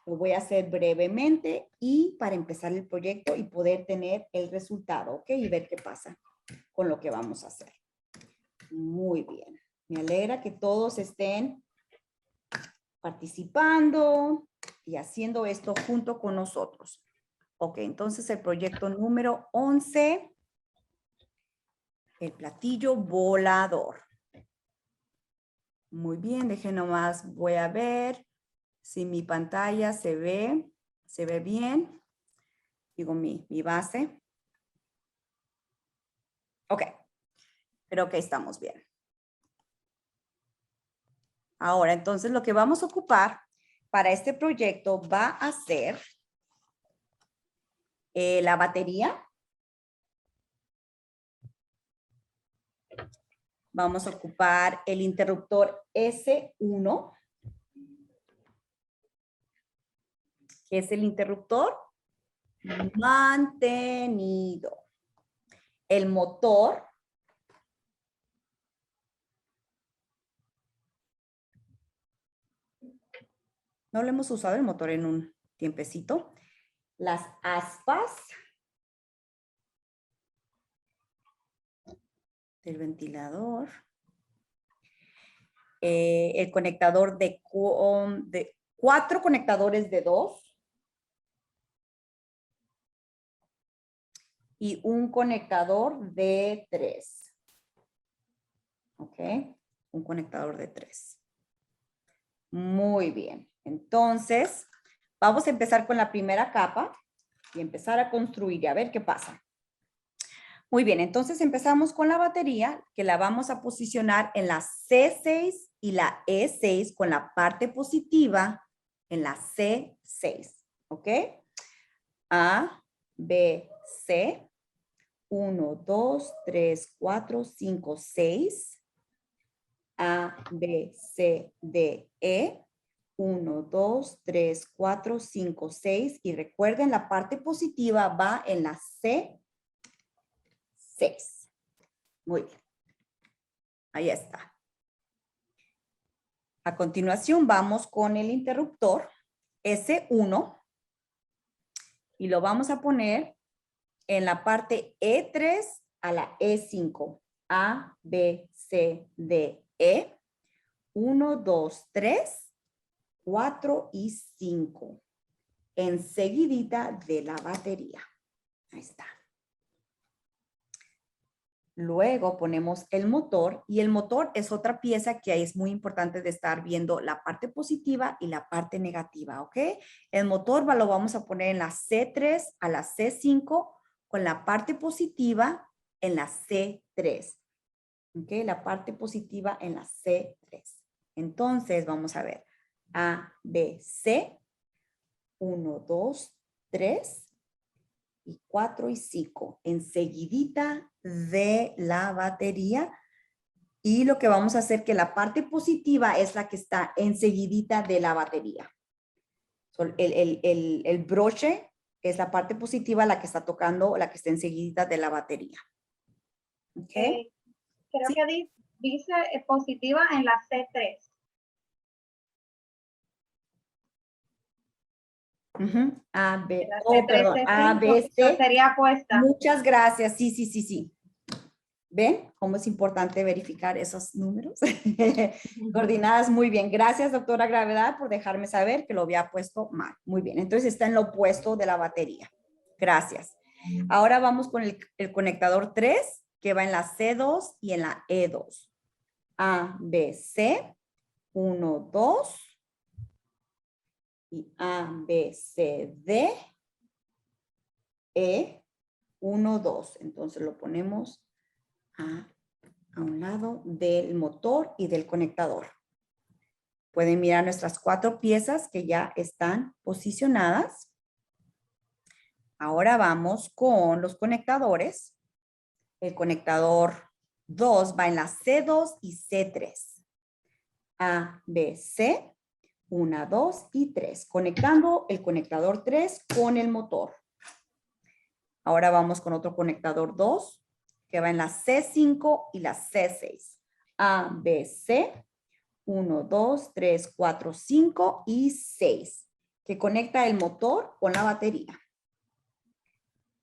lo voy a hacer brevemente y para empezar el proyecto y poder tener el resultado, ¿ok? Y ver qué pasa con lo que vamos a hacer. Muy bien. Me alegra que todos estén participando y haciendo esto junto con nosotros. Ok, entonces el proyecto número 11, el platillo volador. Muy bien, dejen nomás, voy a ver si mi pantalla se ve bien. Digo mi base. Ok, creo que estamos bien. Ahora, entonces lo que vamos a ocupar para este proyecto va a ser la batería. Vamos a ocupar el interruptor S1, que es el interruptor mantenido. El motor. No lo hemos usado el motor en un tiempecito. Las aspas del ventilador. El conectador de 4 conectadores de 2. Y un conectador de 3. ¿Ok? Un conectador de 3. Muy bien. Entonces, vamos a empezar con la primera capa y empezar a construir y a ver qué pasa. Muy bien, entonces empezamos con la batería que la vamos a posicionar en la C6 y la E6 con la parte positiva en la C6. ¿Ok? A, B, C. 1, 2, 3, 4, 5, 6. A, B, C, D, E. 1, 2, 3, 4, 5, 6. Y recuerden, la parte positiva va en la C6. Muy bien. Ahí está. A continuación vamos con el interruptor S1 y lo vamos a poner en la parte E3 a la E5. A, B, C, D, E. 1, 2, 3, 4 y 5. Enseguidita de la batería. Ahí está. Luego ponemos el motor y el motor es otra pieza que es muy importante de estar viendo la parte positiva y la parte negativa, ¿ok? El motor lo vamos a poner en la C3 a la C5 con la parte positiva en la C3, ¿ok? La parte positiva en la C3. Entonces vamos a ver A, B, C, 1, 2, 3. Y 4 y 5, enseguidita de la batería. Y lo que vamos a hacer que la parte positiva es la que está enseguidita de la batería. El broche es la parte positiva, la que está tocando, la que está enseguidita de la batería. ¿Ok? Creo Sí. que dice positiva en la C3. A, B, En la oh, C3, perdón, A, C5, B, C. eso sería puesta. Muchas gracias. Sí, sí, sí, sí. ¿Ven cómo es importante verificar esos números? Coordinadas, muy bien. Gracias, doctora Gravedad, por dejarme saber que lo había puesto mal. Muy bien, entonces está en lo opuesto de la batería. Gracias. Ahora vamos con el conectador 3, que va en la C2 y en la E2. A, B, C, 1, 2. Y A, B, C, D, E, 1, 2. Entonces lo ponemos a un lado del motor y del conectador. Pueden mirar nuestras 4 piezas que ya están posicionadas. Ahora vamos con los conectadores. El conectador 2 va en la C2 y C3. A, B, C, 1, 2 y 3. Conectando el conectador 3 con el motor. Ahora vamos con otro conectador 2 que va en la C5 y la C6. A, B, C, 1, 2, 3, 4, 5 y 6, que conecta el motor con la batería.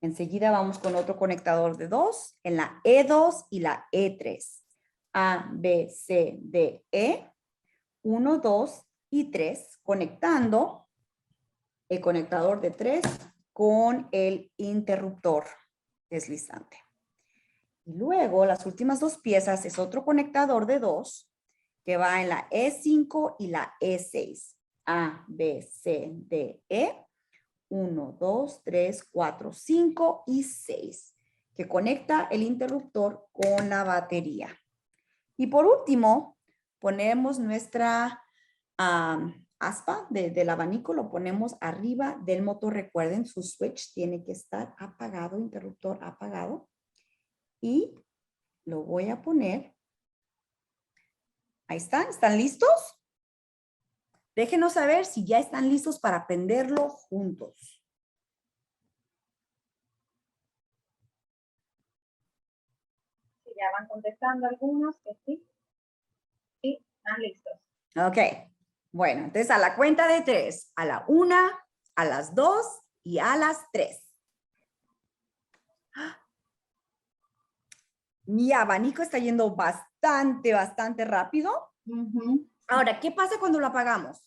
Enseguida vamos con otro conectador de 2 en la E2 y la E3. A, B, C, D, E, 1, 2 y 3, conectando el conectador de 3 con el interruptor deslizante. Y luego las últimas 2 piezas es otro conectador de 2 que va en la E5 y la E6. A, B, C, D, E. 1, 2, 3, 4, 5 y 6. Que conecta el interruptor con la batería. Y por último, ponemos nuestra aspa del abanico, lo ponemos arriba del motor. Recuerden, su switch tiene que estar apagado, interruptor apagado. Y lo voy a poner. Ahí están, ¿están listos? Déjenos saber si ya están listos para aprenderlo juntos. Si ya van contestando algunos, que sí. Sí, están listos. Ok, bueno, entonces a la cuenta de 3, a la 1, a las 2 y a las 3. Mi abanico está yendo bastante rápido. Ahora, ¿qué pasa cuando lo apagamos?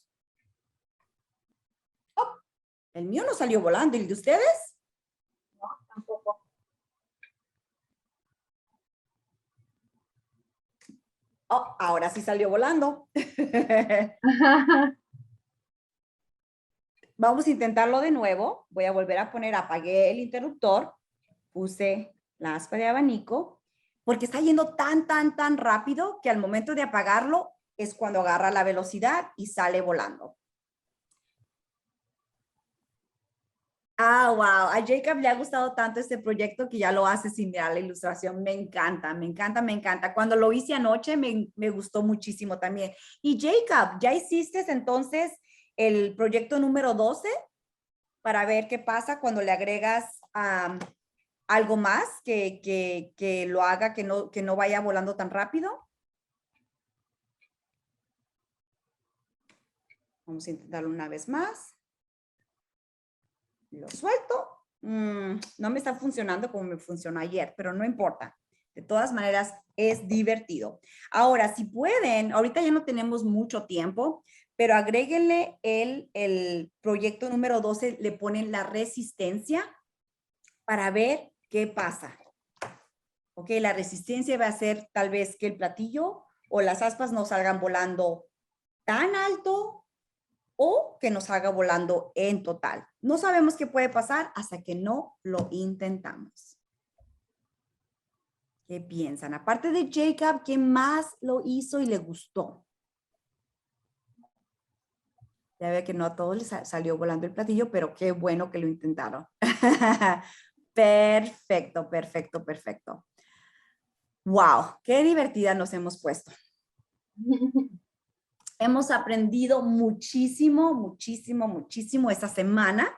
Oh, el mío no salió volando, ¿y el de ustedes? No, tampoco. Oh, ahora sí salió volando. Vamos a intentarlo de nuevo. Voy a volver a poner, apagué el interruptor, puse la aspa de abanico, porque está yendo tan rápido que al momento de apagarlo es cuando agarra la velocidad y sale volando. Ah, wow. A Jacob le ha gustado tanto este proyecto que ya lo hace sin mirar la ilustración. Me encanta, me encanta, me encanta. Cuando lo hice anoche me gustó muchísimo también. Y Jacob, ¿ya hiciste entonces el proyecto número 12 para ver qué pasa cuando le agregas algo más que lo haga que no vaya volando tan rápido? Vamos a intentarlo una vez más. Lo suelto. No me está funcionando como me funcionó ayer, pero no importa. De todas maneras, es divertido. Ahora, si pueden, ahorita ya no tenemos mucho tiempo, pero agréguenle el proyecto número 12, le ponen la resistencia para ver qué pasa. Ok, la resistencia va a ser tal vez que el platillo o las aspas no salgan volando tan alto o que nos salga volando en total. No sabemos qué puede pasar hasta que no lo intentamos. ¿Qué piensan? Aparte de Jacob, ¿quién más lo hizo y le gustó? Ya ve que no a todos les salió volando el platillo, pero qué bueno que lo intentaron. Perfecto, perfecto, perfecto. Wow, qué divertida nos hemos puesto. Hemos aprendido muchísimo, muchísimo, muchísimo esta semana.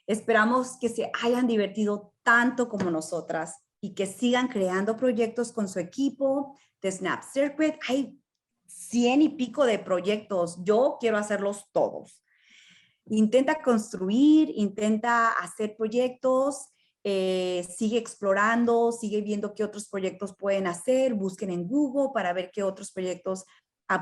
Esperamos que se hayan divertido tanto como nosotras y que sigan creando proyectos con su equipo de Snap Circuit. Hay 100 y pico de proyectos. Yo quiero hacerlos todos. Intenta construir, intenta hacer proyectos, sigue explorando, sigue viendo qué otros proyectos pueden hacer, busquen en Google para ver qué otros proyectos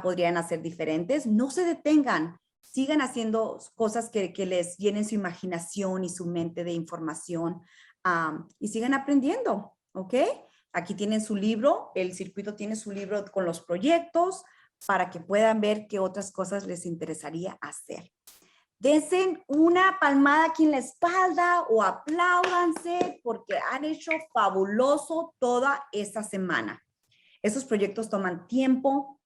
podrían hacer diferentes. No se detengan, sigan haciendo cosas que les llenen su imaginación y su mente de información y sigan aprendiendo, ¿ok? Aquí tienen su libro, el circuito tiene su libro con los proyectos para que puedan ver qué otras cosas les interesaría hacer. Desen una palmada aquí en la espalda o apláudanse porque han hecho fabuloso toda esta semana. Esos proyectos toman tiempo,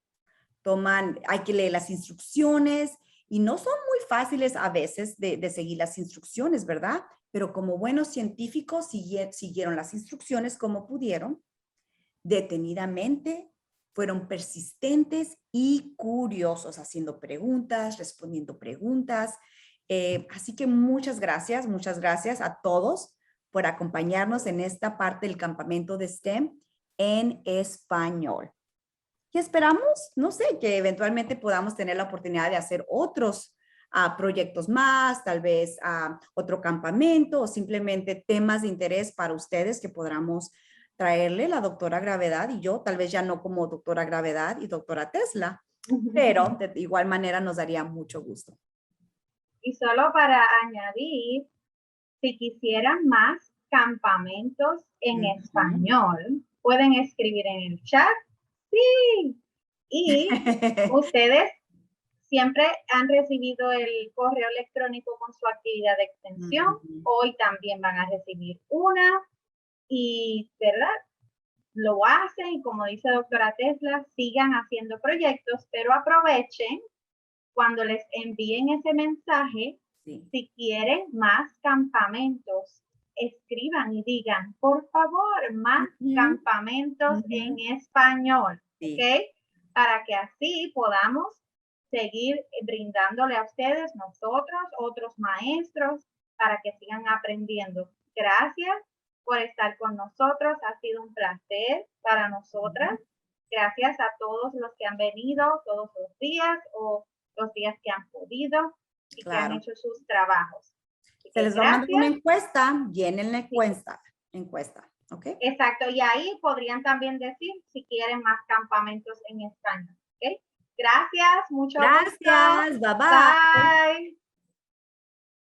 hay que leer las instrucciones y no son muy fáciles a veces de seguir las instrucciones, ¿verdad? Pero como buenos científicos siguieron las instrucciones como pudieron, detenidamente, fueron persistentes y curiosos, haciendo preguntas, respondiendo preguntas. Así que muchas gracias a todos por acompañarnos en esta parte del campamento de STEM en español. Y esperamos, no sé, que eventualmente podamos tener la oportunidad de hacer otros proyectos más, tal vez otro campamento o simplemente temas de interés para ustedes que podamos traerle la doctora Gravedad y yo, tal vez ya no como doctora Gravedad y doctora Tesla, pero de igual manera nos daría mucho gusto. Y solo para añadir, si quisieran más campamentos en español, pueden escribir en el chat. Sí. Y ustedes siempre han recibido el correo electrónico con su actividad de extensión. Hoy también van a recibir una. Y, ¿verdad? Lo hacen y como dice doctora Tesla, sigan haciendo proyectos, pero aprovechen cuando les envíen ese mensaje, si quieren más campamentos, escriban y digan, por favor, más campamentos en español, ¿ok? Para que así podamos seguir brindándole a ustedes, nosotros, otros maestros, para que sigan aprendiendo. Gracias por estar con nosotros. Ha sido un placer para nosotras. Gracias a todos los que han venido todos los días o los días que han podido y que han hecho sus trabajos. Se les va a mandar una encuesta, llenen la encuesta, ¿ok? Exacto, y ahí podrían también decir si quieren más campamentos en España, ¿ok? Gracias, mucho gusto. Gracias, bye bye.